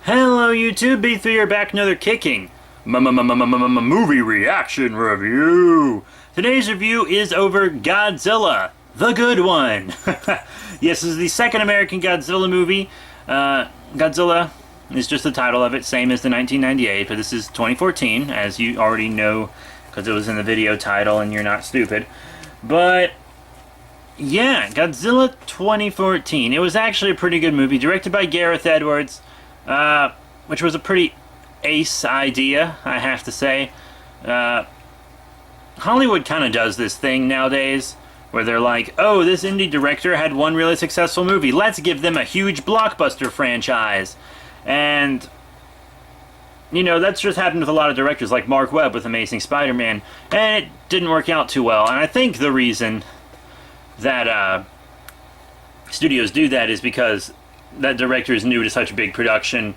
Hello YouTube, B3 here back another kicking movie reaction review. Today's review is over Godzilla, the good one. Yes, this is the second American Godzilla movie. Godzilla is just the title of it, same as the 1998, but this is 2014, as you already know because it was in the video title and you're not stupid. But yeah, Godzilla 2014. It was actually a pretty good movie, directed by Gareth Edwards. Which was a pretty ace idea, I have to say. Hollywood kind of does this thing nowadays, where they're like, oh, this indie director had one really successful movie, let's give them a huge blockbuster franchise. And, you know, that's just happened with a lot of directors, like Mark Webb with Amazing Spider-Man, and it didn't work out too well. And I think the reason that, studios do that is because that director is new to such a big production,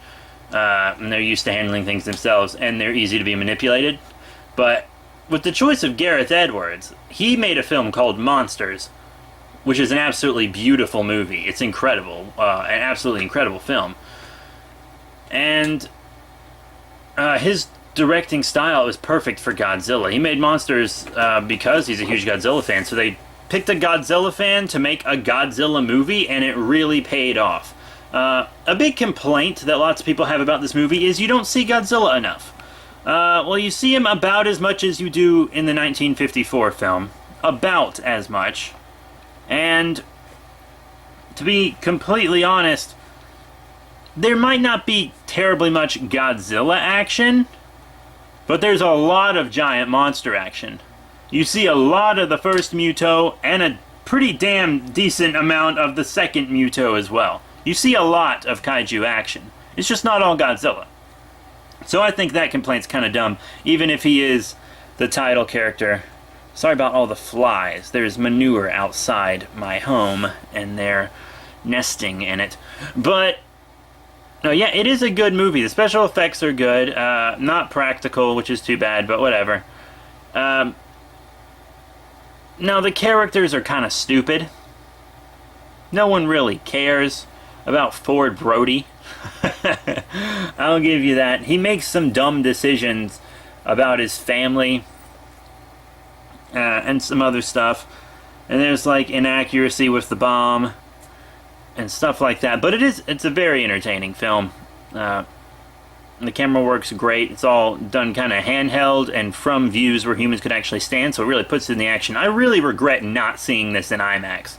and they're used to handling things themselves, and they're easy to be manipulated. But with the choice of Gareth Edwards, he made a film called Monsters, which is an absolutely beautiful movie. It's incredible, an absolutely incredible film. And his directing style is perfect for Godzilla. He made Monsters because he's a huge Godzilla fan, so they picked a Godzilla fan to make a Godzilla movie, and it really paid off. A big complaint that lots of people have about this movie is you don't see Godzilla enough. Well, you see him about as much as you do in the 1954 film. About as much. And to be completely honest, there might not be terribly much Godzilla action, but there's a lot of giant monster action. You see a lot of the first Muto and a pretty damn decent amount of the second Muto as well. You see a lot of kaiju action. It's just not all Godzilla. So I think that complaint's kind of dumb, even if he is the title character. Sorry about all the flies. There's manure outside my home, and they're nesting in it. But, no, yeah, it is a good movie. The special effects are good. Not practical, which is too bad, but whatever. Now, the characters are kind of stupid. No one really cares about Ford Brody. I'll give you that. He makes some dumb decisions about his family and some other stuff. And there's like inaccuracy with the bomb and stuff like that. But it's a very entertaining film. The camera works great. It's all done kind of handheld and from views where humans could actually stand, so it really puts it in the action. I really regret not seeing this in IMAX.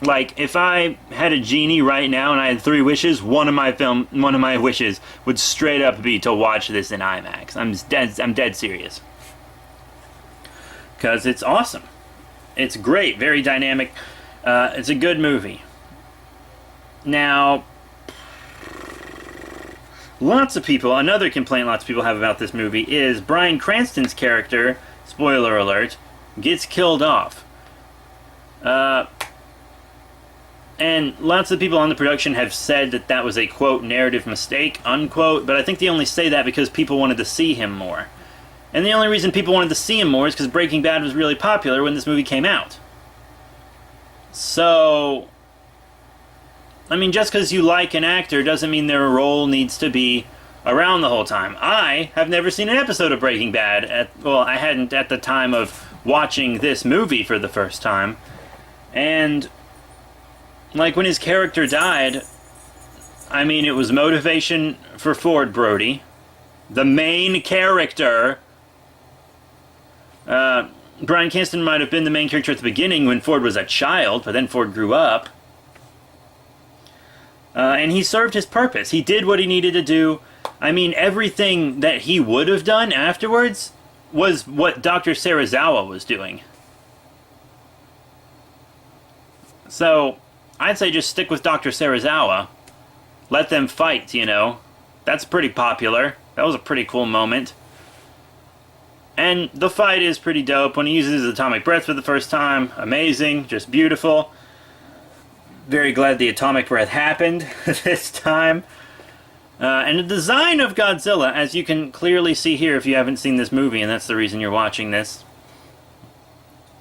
Like, if I had a genie right now and I had 3 wishes, one of my wishes would straight up be to watch this in IMAX. I'm dead serious. Because it's awesome. It's great, very dynamic. It's a good movie. Now, another complaint lots of people have about this movie is Bryan Cranston's character, spoiler alert, gets killed off. And lots of people on the production have said that that was a, quote, narrative mistake, unquote, but I think they only say that because people wanted to see him more. And the only reason people wanted to see him more is because Breaking Bad was really popular when this movie came out. So, I mean, just because you like an actor doesn't mean their role needs to be around the whole time. I have never seen an episode of Breaking Bad. Well, I hadn't at the time of watching this movie for the first time. And like, when his character died, I mean, it was motivation for Ford Brody, the main character. Bryan Cranston might have been the main character at the beginning when Ford was a child, but then Ford grew up. And he served his purpose. He did what he needed to do. I mean, everything that he would have done afterwards was what Dr. Serizawa was doing. So I'd say just stick with Dr. Serizawa. Let them fight, you know. That's pretty popular. That was a pretty cool moment. And the fight is pretty dope. When he uses his atomic breath for the first time, amazing, just beautiful. Very glad the atomic breath happened this time. And the design of Godzilla, as you can clearly see here if you haven't seen this movie, and that's the reason you're watching this.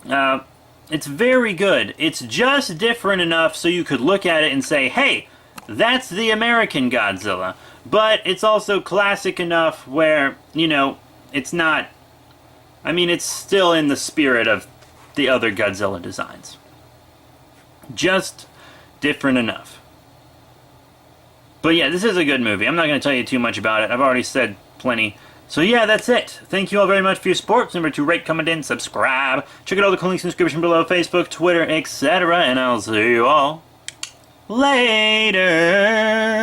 It's very good. It's just different enough so you could look at it and say, hey, That's the American Godzilla. But it's also classic enough where, you know, it's not... I mean, it's still in the spirit of the other Godzilla designs. Just different enough. But yeah, this is a good movie. I'm not going to tell you too much about it. I've already said plenty. So yeah, that's it. Thank you all very much for your support. Remember to rate, comment, and subscribe. Check out all the cool links in the description below. Facebook, Twitter, etc. And I'll see you all later.